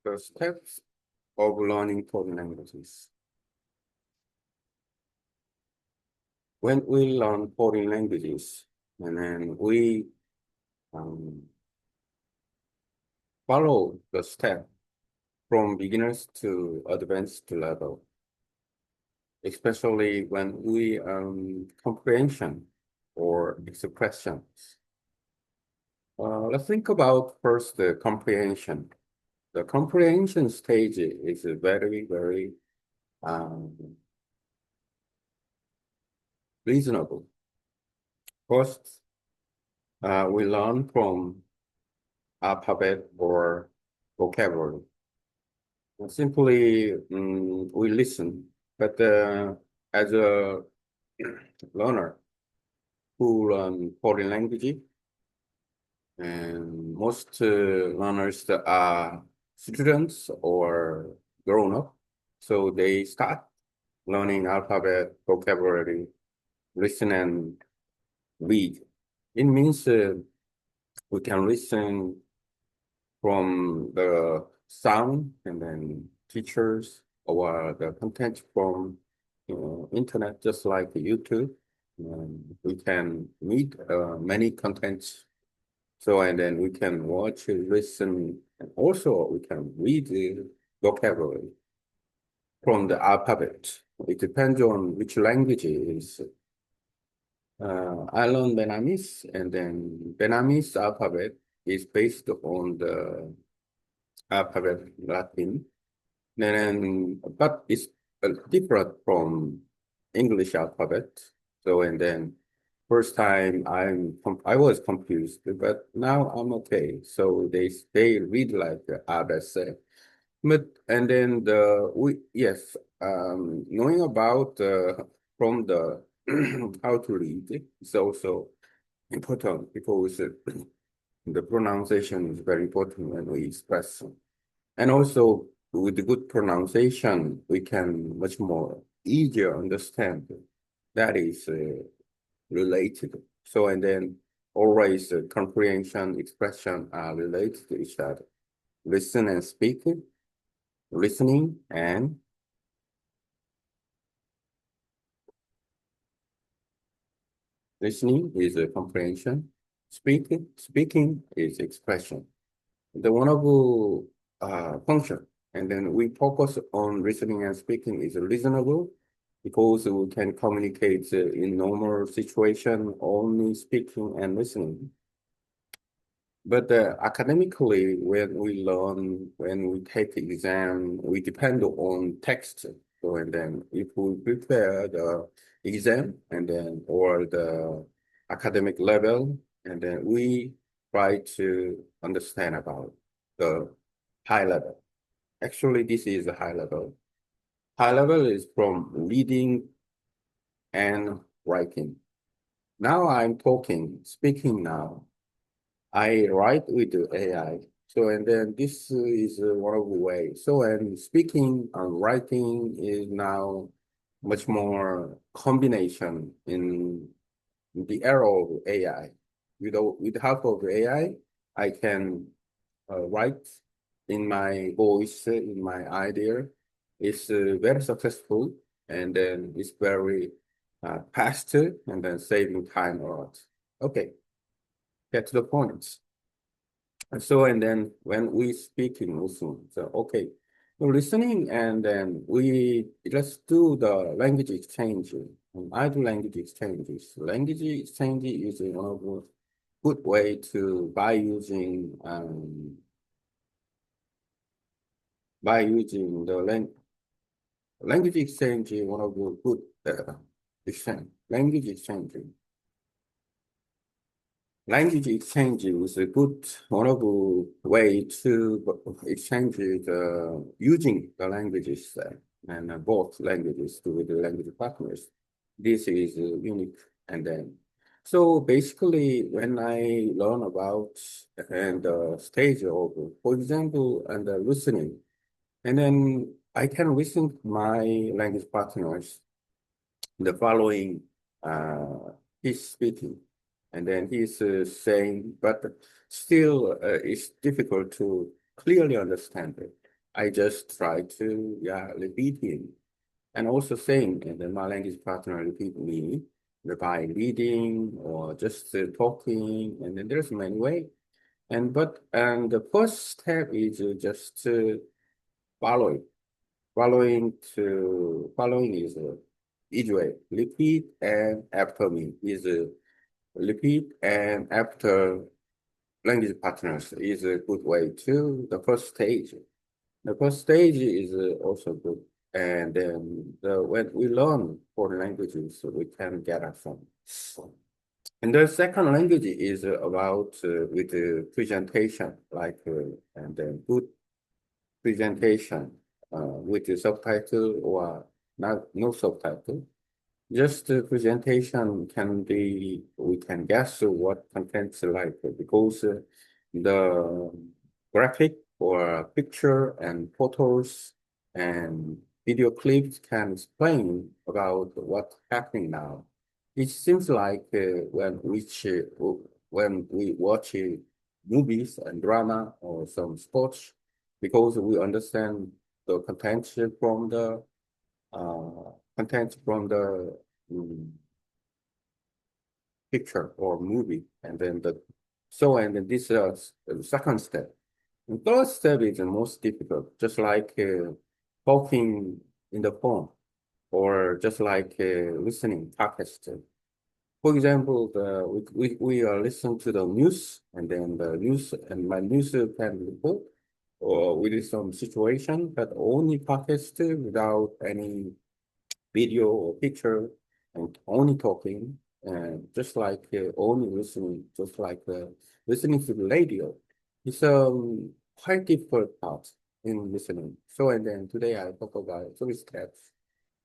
The steps of learning foreign languages. When we learn foreign languages, and then we um, follow the step from beginners to advanced level, especially when we comprehension or expressions. Let's think about first the comprehension. The comprehension stage is a very um, reasonable. First, we learn from alphabet or vocabulary. Simply, we listen, but as a learner who learn foreign language, and most learners that are students or grown up, so they start learning alphabet, vocabulary, listen and read. It means we can listen from the sound and then teachers or the content from internet, just like YouTube. We can read many contents. So, and then we can watch, listen, and also we can read the vocabulary from the alphabet. It depends on which language it is. I learned Vietnamese, and then Vietnamese alphabet is based on the alphabet Latin. Then, but it's different from English alphabet. So, and then first time I was confused, but now I'm okay. So they read like the ABC. But and then knowing about from the how to read is also important because the pronunciation is very important when we express. And also with the good pronunciation, we can much more easier understand that is related. So, and then always comprehension, expression are related to each other. Listen and speak, listening and listening is a comprehension. Speaking is expression. The one of function, and then we focus on listening and speaking is reasonable because we can communicate in normal situation only speaking and listening. But academically, when we learn, when we take the exam, we depend on text. So, and then if we prepare the exam and then or the academic level, and then we try to understand about the high level. Actually, this is a high level. High level is from reading and writing. Now I'm talking, speaking now. I write with the AI. So, and then this is one of the ways. So, and speaking and writing is now much more combination in the era of AI. With help of I can write in my voice, in my idea. It's very successful and then it's very fast and then saving time a lot. Okay, get to the point. So, and then when we speak in Muslim, so okay, so listening and then let's do the language exchange. I do language exchanges. Language exchange is one of the good way to by using the language exchange is one of the good exchange language exchange. Language exchange is a good one of the way to exchange using the languages and both languages to with the language partners. This is unique. And then, so basically, when I learn about and the stage of, for example, and listening, and then I can listen to my language partners the following he's speaking and then he's saying, but still it's difficult to clearly understand it. I just try to, yeah, repeat him. And also same, and then my language partner repeat me by reading or just talking, and then there's many way. And the first step is just following. Following is easy way. Repeat and after me is repeat and after language partners is a good way too. The first stage. The first stage is also good. And then when we learn foreign languages, we can get a some. And the second language is about with the presentation, like and then good presentation with the subtitle or not no subtitle. Just the presentation can be, we can guess what contents like because the graphic or picture and photos and video clips can explain about what's happening now. It seems like when we watch movies and drama or some sports, because we understand the content from the mm, picture or movie, and then and then this the second step. And third step is the most difficult, just like talking in the phone or just like listening podcast. For example, we are listening to the news, and then the news and my news can report or with some situation, but only podcast without any video or picture and only talking and just like only listening, just like listening to the radio. It's quite difficult part in listening. So and then today I talk about three steps.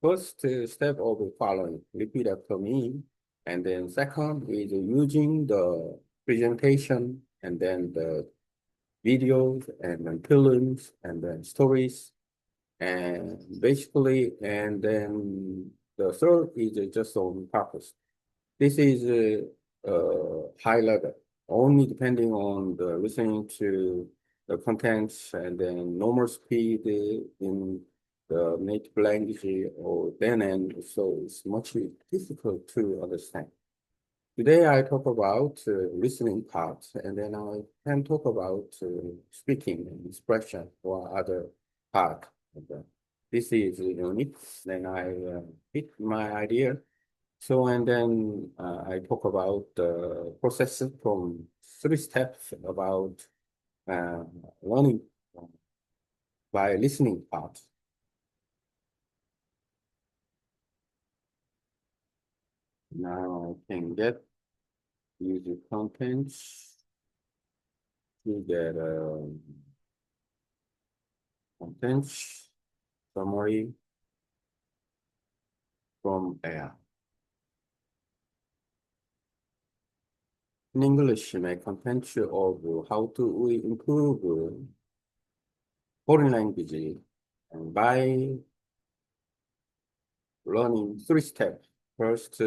First step of the following, repeat after me. And then second is using the presentation and then the videos and then films and then stories and basically, and then the third is just on purpose. This is high level, only depending on the listening to the contents and then normal speed in the native language or then and so it's much difficult to understand. Today I talk about listening part, and then I can talk about speaking and expression or other part. of the- This is unique. Then I hit my idea. So and then I talk about the process from three steps about uh, learning by listening part. Now I can get user contents to get contents summary from AI. In English, my content of how to we improve foreign language and by learning three steps. First,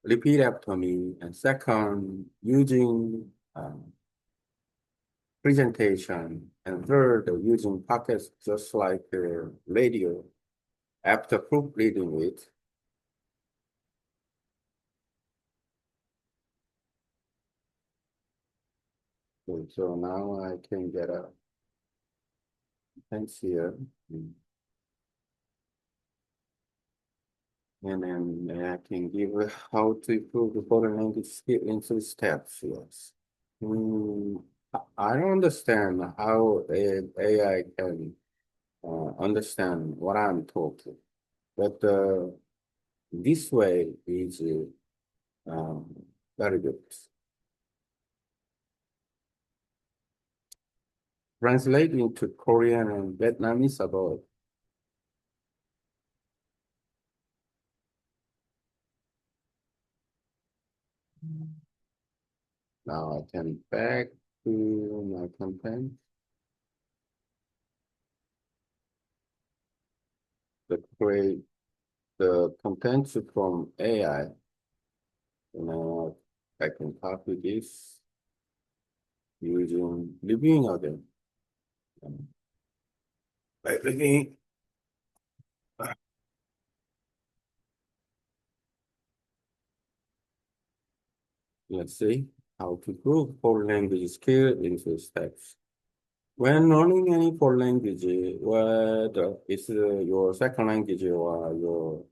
repeat after me, and second, using presentation, and third, using pockets just like radio after proofreading it. So now I can get a thanks here. And then I can give how to improve the foreign language skill in three steps. Yes. Mm, I don't understand how AI can understand what I'm talking, but this way is very good. Translating to Korean and Vietnamese about now I can back to my content. The create the contents from AI. Now I can copy this using reviewing again. Right, again. Let's see how to improve foreign language skill into steps. When learning any foreign language, whether it's your second language or your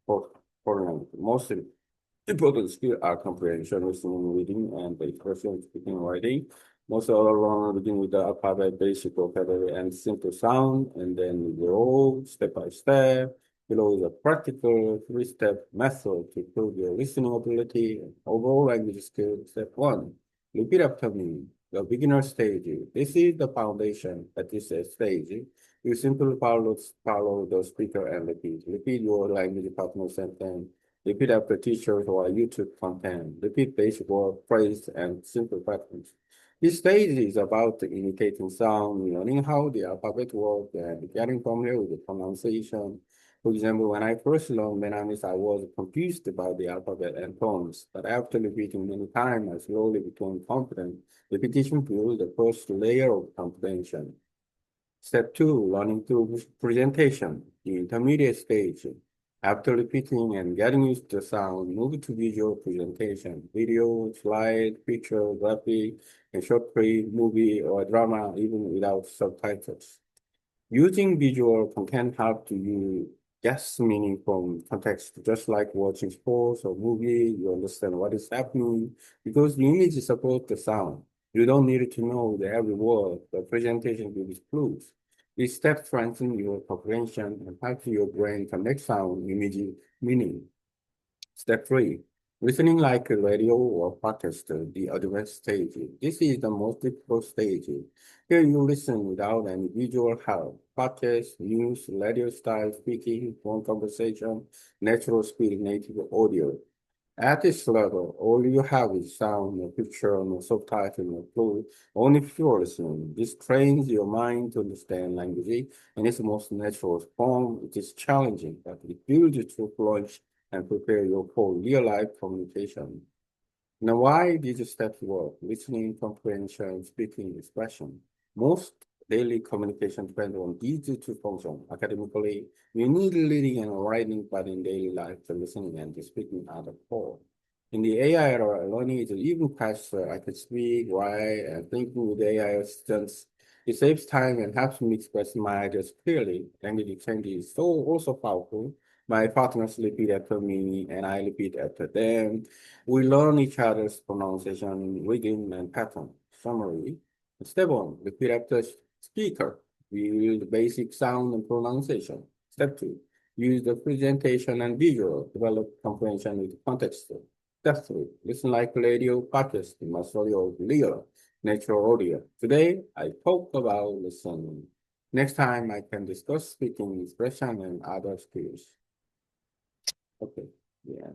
fourth foreign language, most important skills are comprehension, listening, reading, and expression, speaking, writing. Most of our learners begin with the alphabet, basic vocabulary, and simple sound, and then we grow step by step. Below is a practical three-step method to improve your listening ability and overall language skills. Step one, repeat after me. The beginner stage. This is the foundation. At this stage, you simply follow the speaker and repeat. Repeat your language partner sentence. Repeat after teachers or YouTube content. Repeat basic word, phrase, and simple patterns. This stage is about imitating sound, learning how the alphabet works, and getting familiar with the pronunciation. For example, when I first learned Vietnamese, I was confused about the alphabet and tones, but after repeating many times, I slowly became confident. Repetition builds the first layer of comprehension. Step two, learning through presentation, the intermediate stage. After repeating and getting used to the sound, move to visual presentation, video, slide, picture, graphic, and short film, movie, or drama, even without subtitles. Using visual can help to you guess meaning from context, just like watching sports or movie, you understand what is happening because the image supports the sound. You don't need to know the every word, the presentation gives clues. These steps strengthen your comprehension and help your brain connect sound, image, meaning. Step three, listening like a radio or podcast, the advanced stage. This is the most difficult stage. Here you listen without any visual help. Podcast, news, radio style speaking, phone conversation, natural speed, native audio. At this level, all you have is sound, no picture, no subtitle, no clue, only pure listening. This trains your mind to understand language in its most natural form. It is challenging, but it builds you to fluence and prepare you for real-life communication. Now, why these steps work? Listening, comprehension, speaking, expression. Most daily communication depends on these two functions. Academically, you need reading and writing, but in daily life, the listening and the speaking are the core. In the AI era, learning is even faster. I can speak, write, and think with AI assistants. It saves time and helps me express my ideas clearly. Language exchange is so also powerful. My partners repeat after me, and I repeat after them. We learn each other's pronunciation, rhythm, and pattern. Summary. Step one, repeat after speaker. We use the basic sound and pronunciation. Step two, use the presentation and visual. Develop comprehension with context. Step three, listen like radio podcast, master of real natural audio. Today, I talk about listening. Next time, I can discuss speaking, expression, and other skills. Okay, yeah.